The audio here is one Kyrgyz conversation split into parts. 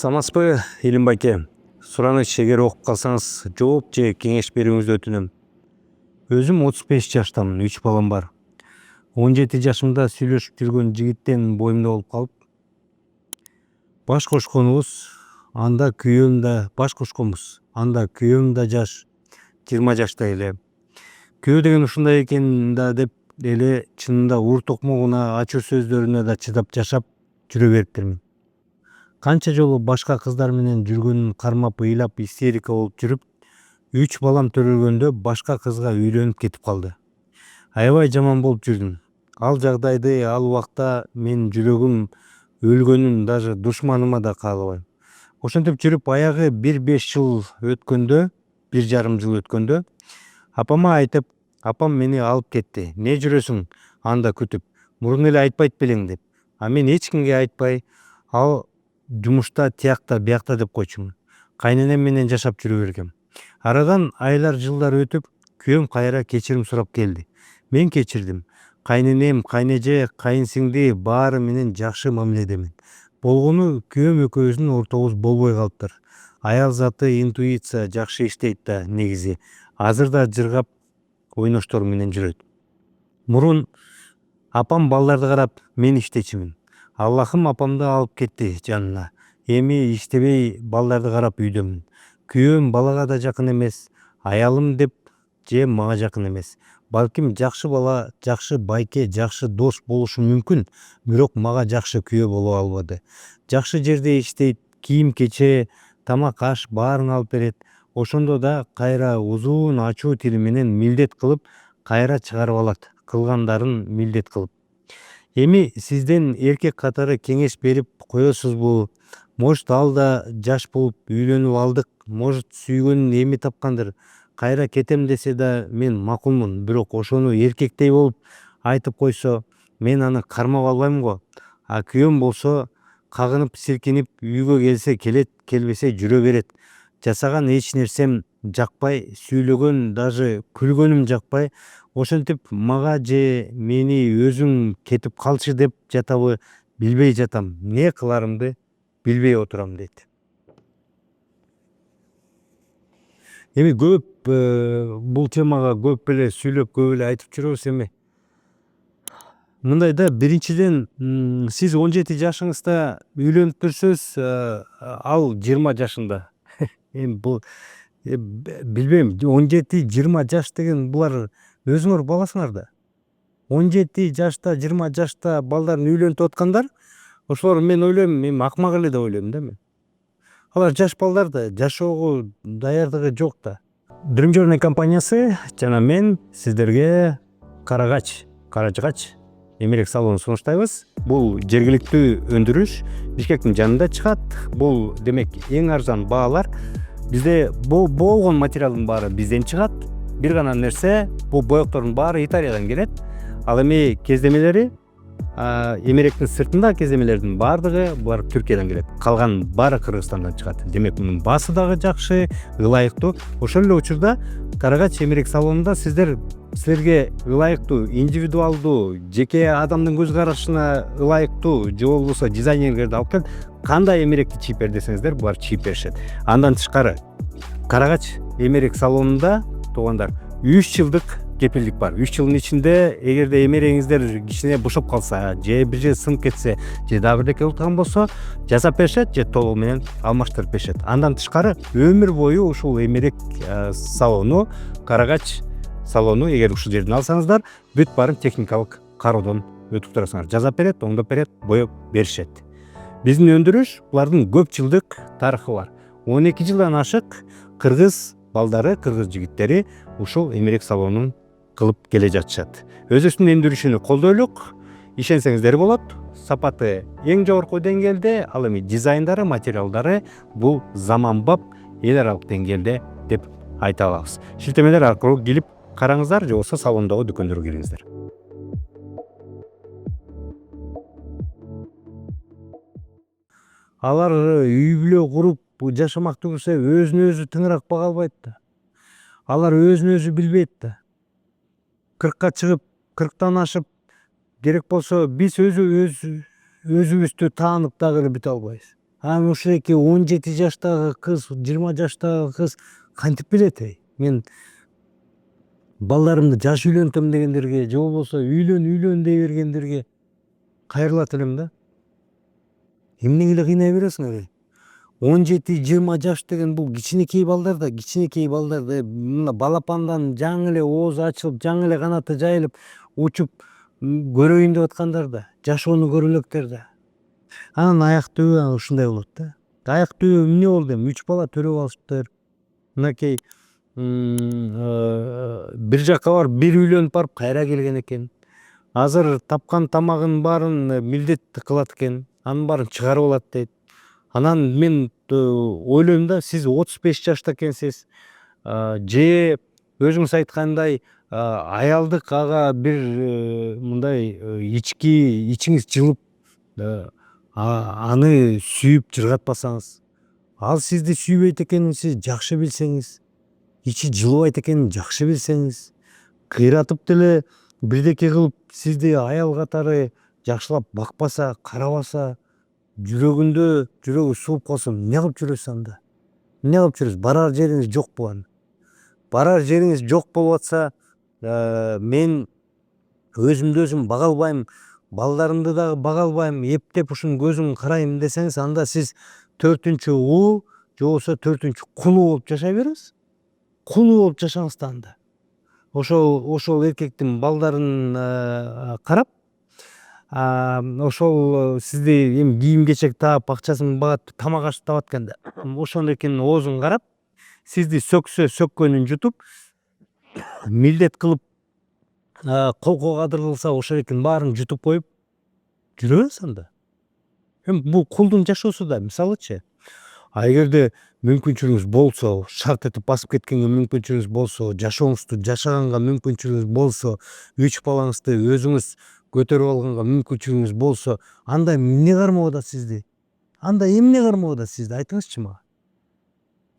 Саламатсызбы, Илим байке. Сураныч эгер окуп калсаңыз, жооп же кеңеш берүүңүздү өтүнөм. Өзүм 35 жаштамын, 3 балам бар. 17 жашымда сүйлөшүп жүргөн жигиттен боюмда болуп калып, баш кошконбуз, анда күйөөм да жаш, 20 жашта эле. Күйөө деген ушундай экен да деп эле чынында ур токмогуна, ачуу сөздөрүнө да чыдап жашап жүрө бериптирмин. Канча жолу башка кыздар менен жүргөнүн кармап, ыйлап, истерика болуп жүрүп, 3 балам төрөлгөндө башка кызга үйлөнүп кетип калды. Аябай жаман болуп жүрдүм. Ал жагдайды, ал убакта менин жүрөгүм өлгөнүн даже душманыма да каалабайм. Ошентип жүрүп, аягы 1-5 жыл өткөндө, 1,5 жыл өткөндө, апама айтып, апам мени алып кетти. Не жүрөсүң анда күтүп? Мурун эле айтпайт белең деп. А мен эч кимге айтпай, ал жумушта тиякта биякта деп койчумун. Кайненем менен жашап жүрө бергем. Арадан айлар жылдар өтүп, күйөөм кайра кечирим сурап келди. Мен кечирдим. Кайненем, кайнеже, кайынсиңди баары менен жакшы мамиледемин. Болгону күйөөм экөөбүздүн ортобуз болбой калыптыр. Аял заты интуиция жакшы иштейт да негизи. Азыр да жыргап ойноштор менен жүрөт. Мурун апам балдарды карап мен иштечимин. Аллахым апамды алып кетти жанына. Эми иштебей балдарды карап үйдөмүн. Күйөөм балага да жакын эмес, аялым деп же мага жакын эмес. Балким жакшы бала, жакшы байке, жакшы дос болушу мүмкүн, бирок мага жакшы күйөө боло албады. Жакшы жерде иштейт, кийим кече, тамак аш баарын алып берет. Ошондо да кайра узун ачуу тили менен милдет кылып, кайра чыгарып алат, кылгандарын милдет кылып. Эми сизден эркек катары кеңеш берип коесузбу? Может, ал да жаш болуп үйлөнүп алдык, может, сүйгөнүн эми тапкандыр. Кайра кетем десе да мен макулмун, бирок ошону эркектей болуп айтып койсо, мен аны кармап албайм го. А күйөөм болсо кагынып, силкинип үйгө келсе келет, келбесе жүрө берет. Жасаган эч нерсем жакпай, сүйлөгөн, даже күлгөнүм жакпай. Ошентип мага же мени өзүң кетип калчы деп жатабы билбей жатам. Не кыларымды билбей отурам дейт. Эми көп бул темага көп эле сүйлөп, көп эле айтып жүрөбүз эми. Мындай да, биринчиден, сиз 17 жашыңызда үйлөнүп турсуз, ал 20 жашында. Эми бул билбейм, 17-20 жаш деген булар өзүңөр баласыңар да. 17 жашта, 20 жашта балдарын үйлөнтүп аткандар, ошолор мен ойлойм, эми акмак эле деп ойлойм да мен. Алар жаш балдар да, жашоого даярдыгы жок да. Dream Journey компаниясы жана мен сиздерге каражыгач эмерек салонун сунуштайбыз. Бул жергиликтүү өндүрүш, Бишкектин жанында чыгат. Бул демек эң арзан баалар. Бизде болгон материалдын баары бизден чыгат. Бир гана нерсе, бул боектордун баары Италиядан келет. Ал эми кездемелери, эмеректин сыртында кездемелердин баардыгы булар Түркиядан келет. Калган баары Кыргызстандан чыгат. Демек мунун баасы дагы жакшы, ылайыктуу. Ошол эле учурда Карагач эмерек салонунда силерге ылайыктуу, индивидуалдуу, жеке адамдын көз карашына ылайыктуу же болбосо дизайнерлерди алып келип, кандай эмеректи чийип бер десеңиздер, булар чийип беришет. Андан тышкары Карагач эмерек салонунда туугандар 3 жылдык кепилдик бар. 3 жылдын ичинде эгерде эмерегиңиздер кичине бушап калса, же бир жери сынып кетсе, же дагы бирдеке кылган болсо, жасап беришет же толугу менен алмаштырып беришет. Андан тышкары өмүр бою ушул эмерек салону, Карагач салону, эгер ушул жерден алсаңыздар, бүт баарын техникалык кароодон өтүп турасыңар. Жасап берет, оңдоп берет, боеп беришет. Биздин өндүрүш булардын көп жылдык тарыхы бар. 12 жылдан ашык кыргыз балдары, кыргыз жигиттери ушул эмерек салонун кылып келе жатышат. Өзүбүздүн өндүрүшүнү колдойлук, ишенсеңиздер болот. Сапаты эң жогорку деңгээлде, ал эми дизайндары, материалдары бул заманбап, эл аралык деңгээлде деп айта алабыз. Шилтемелер аркылуу келип караңыздар, же болбосо салондогу дүкөндөргө кириңиздер. Алар үй бүлө куруп жашамак түгүлсө өзүн өзү тыңырак бага албайт да. Алар өзүн өзү билбейт да. 40ка чыгып, 40тан ашып, керек болсо биз өзүбүздү таанып дагы эле бүтө албайбыз. Анан ушеки 17 жаштагы кыз, 20 жаштагы кыз кантип билет? Мен балдарымды жаш үйлөнтөм дегендерге же болбосо үйлөн дей бергендерге кайрылат элем да. Эмнеге эле кыйнай бересиңер? 17-20 жаш деген бул кичинекей балдар да, кичинекей балдар да мына балапандан жаңы эле оозу ачылып, жаңы эле канаты жайылып учуп көрөйүн деп аткандар да, жашоону көрө электер да. Анан аяк түбү ушундай болот да. Аяк түбү эмне болду эми? 3 бала төрөп алышыптыр. Мынакей бир жакка барып бир үйлөнүп барып кайра келген экен. Азыр тапкан тамагынын баарын милдет кылат экен. Анын баарын чыгарып алат дейт. Анан мен ойлойм да, сиз 35 жашта экенсиз. Же өзүңүз айткандай аялдык ага бир мындай ичиңиз жылып аны сүйүп жыргатпасаңыз, ал сизди сүйбөйт экенин сиз жакшы билсеңиз, ичи жылыбайт экенин жакшы билсеңиз, кыйратып деле бирдеке кылып сизди аял катары жакшылап бакпаса, карабаса, жүрөгү сууп калса эмне кылып жүрөсүз анда? Эмне кылып жүрөсүз? Барар жериңиз жокпу анда? Барар жериңиз жок болуп атса, мен өзүмдү өзүм бага албайм, балдарымды дагы бага албайм, эптеп ушунун көзүн карайм десеңиз, анда сиз 4-үчү улуу же болбосо 4-үчү кулу болуп жашай бересиз. Кулу болуп жашаңыз да анда. Ошол эркектин балдарын карап, ошол сизди эми кийим кечек таап, акчасын багат, тамак аш табат экен да. Ошол эркектин оозун карап, сизди сөксө сөккөнүн жутуп, милдет кылып, колго кадыр кылса ошол эркектин баарын жутуп коюп жүрө бересиз анда. Эми бул кулдун жашоосу да, мисалычы. А эгерде мүмкүнчүлүгүңүз болсо, шарт этип басып кеткенге мүмкүнчүлүгүңүз болсо, жашооңузду жашаганга мүмкүнчүлүгүңүз болсо, 3 балаңызды өзүңүз көтөрүп алганга мүмкүнчүлүгүңүз болсо, анда эмне кармап атат сизди? Анда эмне кармап атат сизди? Айтыңызчы мага.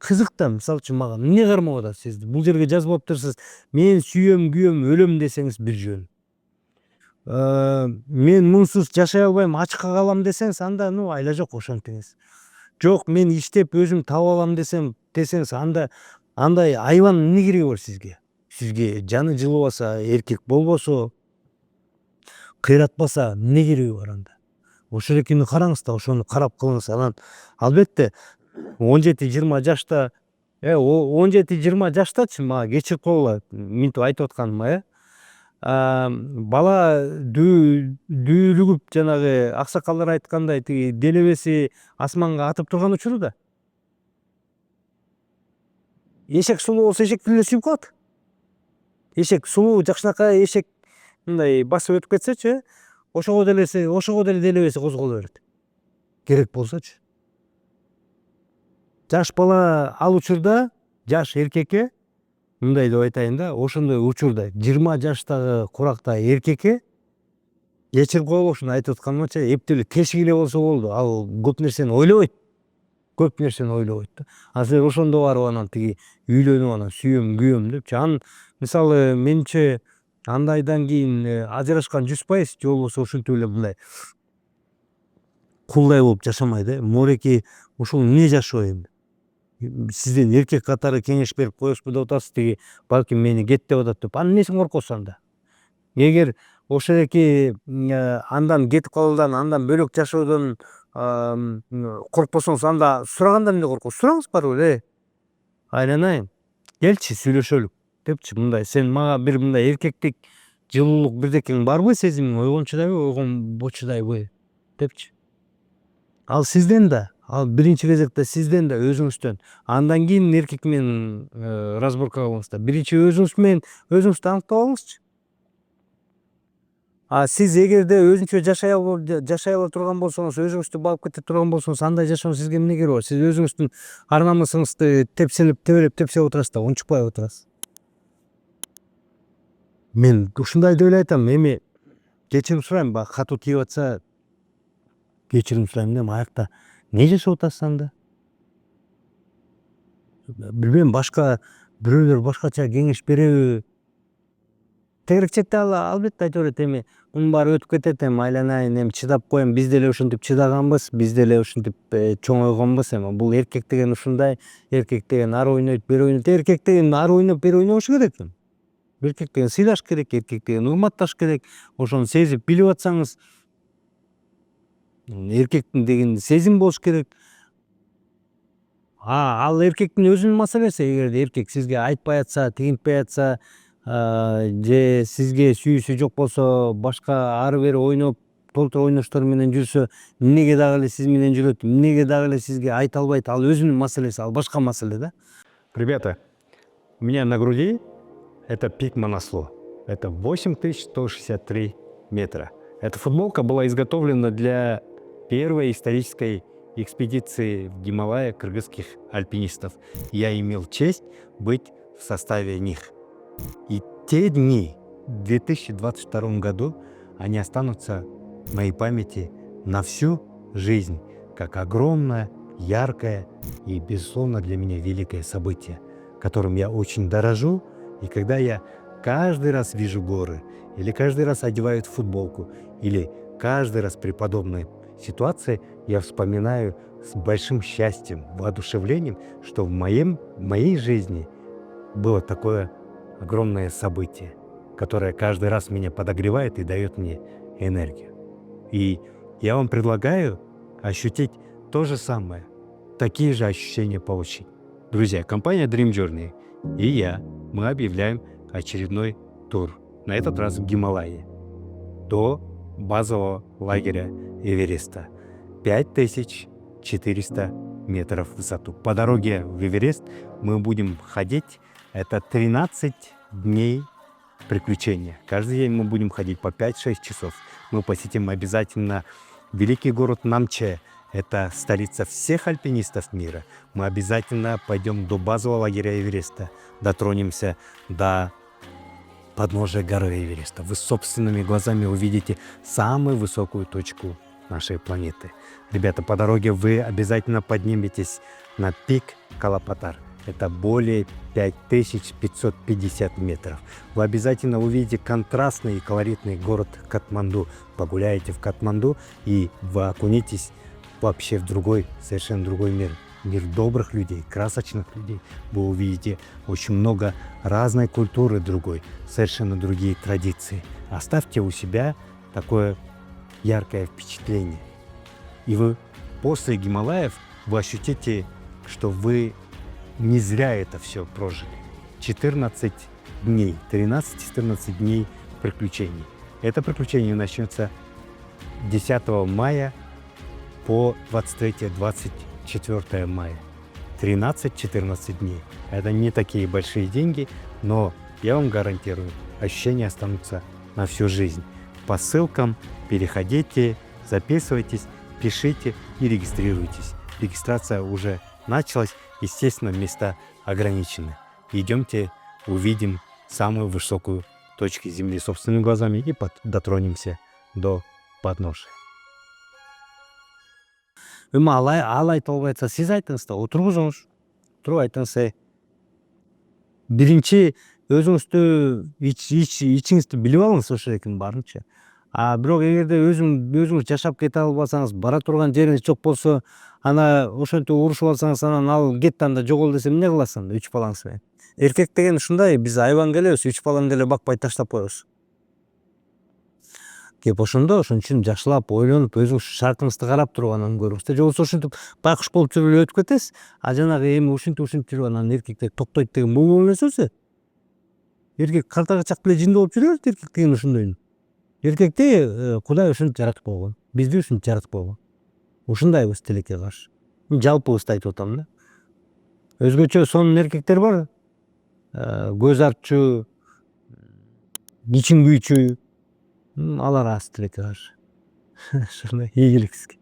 Кызык да, мисалы үчүн мага эмне кармап атат сизди? Бул жерге жазып алыптырсыз: мен сүйөм, күйөм, өлөм десеңиз бир жөн. Мен муңсуз жашай албайм, ачка калам десеңиз, анда айла жок ошентиңиз. Жок, мен иштеп өзүм таап алам десеңиз, андай айбан эмне кереги бар сизге? Сизге жаны жылыбаса, эркек болбосо, кыйратпаса эмне кереги бар анда? Ошол эркекти караңыз да, ошону карап кылыңыз. Анан албетте 17-20 жашта, 17-20 жаштачы мага кечирип койгула минтип айтып атканыма. Бала дүүлүгүп жанагы аксакалдар айткандай тиги делебеси асманга атып турган учуру да. Эшек сулуу болсо эшекти эле сүйүп калат. Эшек сулуу жакшынакай эшек мындай басып өтүп кетсечи, ошого деле делебеси козголо берет. Керек болсочу. Жаш бала ал учурда, жаш эркекке мындай деп айтайын да, ошондой учурда 20 жаштагы курактагы эркекке кечирип койгула ушуну айтып атканымча, эптеп эле тешик эле болсо болду. Ал көп нерсени ойлобойт. Көп нерсени ойлобойт да. А силер ошондо барып анан тиги үйлөнүп анан сүйөм, күйөм депчи. Анын мисалы менимче андайдан кийин ажырашкан 100% же болбосо ушинтип эле мындай кулдай болуп жашамайт. Мореки ушул эмне жашоо эми? Сизден эркек катары кеңеш берип коесузбу деп атасыз, тиги балким мени кет деп атат деп. Анан эмнесин коркосуз анда? Эгер ошол андан кетип калуудан, андан бөлөк жашоодон коркпосоңуз, анда сураганда эмне коркосуз? Сураңыз барыбыр, айланайым, келчи сүйлөшөлүк депчи, мындай сен мага бир мындай эркектик жылуулук бирдекең барбы, сезимиң ойгончудайбы депчи. Ал сизден да, ал биринчи кезекте сизден да, өзүңүздөн. Андан кийин эркек менен разборкага болуңуз да. Биринчи өзүңүздү аныктап алыңызчы. А сиз эгерде өзүнчө жашай ала турган болсоңуз, өзүңүздү багып кете турган болсоңуз, андай жашоонун сизге эмне кереги бар? Сиз өзүңүздүн ар намысыңызды тебелеп тепселеп отурасыз да, унчукпай отурасыз. Мен ушундай деп эле айтам. Эми кечирим сурайм, баягы катуу тийип атса кечирим сурайм да, эми аякта эмне жашап атасыз анда? Билбейм, башка бирөөлөр башкача кеңеш береби? Тегерекчекте албетте айта берет, эми Мунун баары өтүп кетет, эми айланайын, эми чыдап коем. Биз деле ушинтип чыдаганбыз, биз деле ушинтип чоңойгонбуз. Эми бул эркек деген ушундай, эркек деген ары ойнойт, бери ойнойт. Эркек деген ары ойноп, бери ойнобошу керек эми. Эркек деген сыйлаш керек, эркек деген урматташ керек. Ошону сезип билип атсаңыз, эркектин деген сезим болуш керек. Ал эркектин өзүнүн маселеси. Эгерде эркек сизге айтпай атса, тигинтпей атса, же сизге сүйүүсү жок болсо, башка ары бери ойноп, толтур ойноштор менен жүрсө, эмнеге дагы эле сиз менен жүрөт, эмнеге дагы эле сизге айта албайт, ал өзүнүн маселеси, ал башка маселе да. Ребята, у меня на груди это пик Манасло. Это 8163 метра. Эта футболка была изготовлена для первой исторической экспедиции в Гималая кыргызских альпинистов. Я имел честь быть в составе них. И те дни в 2022 году, они останутся в моей памяти на всю жизнь, как огромное, яркое и, безусловно, для меня великое событие, которым я очень дорожу. И когда я каждый раз вижу горы, или каждый раз одеваю футболку, или каждый раз при подобной ситуации, я вспоминаю с большим счастьем, воодушевлением, что в моей жизни было такое огромное событие, которое каждый раз меня подогревает и дает мне энергию. И я вам предлагаю ощутить то же самое, такие же ощущения получить. Друзья, компания Dream Journey и я, мы объявляем очередной тур, на этот раз в Гималайи, до базового лагеря Эвереста. 5400 метров в высоту. По дороге в Эверест мы будем ходить, это 13 дней приключения. Каждый день мы будем ходить по 5-6 часов. Мы посетим обязательно великий город Намче. Это столица всех альпинистов мира. Мы обязательно пойдем до базового лагеря Эвереста, дотронемся до подножия горы Эвереста. Вы собственными глазами увидите самую высокую точку нашей планеты. Ребята, по дороге вы обязательно подниметесь на пик Калапатар. Это более 5550 метров. Вы обязательно увидите контрастный и колоритный город Катманду. Погуляете в Катманду, и вы окунетесь вообще в другой, совершенно другой мир. Мир добрых людей, красочных людей. Вы увидите очень много разной культуры другой, совершенно другие традиции. Оставьте у себя такое яркое впечатление. И вы после Гималаев вы ощутите, что вы не зря это все прожили. 14 дней, 13-14 дней приключений. Это приключение начнется 10 мая по 23-24 мая. 13-14 дней. Это не такие большие деньги, но я вам гарантирую, ощущения останутся на всю жизнь. По ссылкам переходите, записывайтесь, пишите и регистрируйтесь. Регистрация уже началась, естественно, места ограничены. Идемте, увидим самую высокую точку Земли собственными глазами и дотронемся до подножия. Ал айта албай атса, сиз айтыңыз да, отургузуңуз. Туруп айтыңыз. Биринчи өзүңүздү ичиңизди билип алыңыз ошол экенин барынча. Бирок эгерде өзүңүз жашап кете албасаңыз, бара турган жериңиз жок болсо, ана ошентип урушуп алсаңыз, анан ал кетти анда жогол десе эмне кыласыз анда 3 балаңыз менен? Эркек деген ушундай, биз айбан келебиз, 3 баланы деле бакпай таштап коебуз. Кеп ошондо, ошон үчүн жакшылап ойлонуп, өзүңүз шартыңызды карап туруп анан көрүңүз да. Же болбосо ушинтип байкуш болуп жүрүп эле өтүп кетесиз. Жанагы эми ушинтип жүрүп анан эркектер токтойт деген бул нерсеси? Эркек картагачак деле жинди болуп жүрө берет, эркек деген ошондой. Эркекти Кудай ушинтип жаратып койгон. Бизди ушинтип жаратып койгон. Ушундайбыз тилекке каршы. Жалпыбызды айтып атам да. Өзгөчө сонун эркектер бар. Көз артчу, ичиң күйчү. Алар аз тилекке каршы. Ошондой. Ийгилик сизге.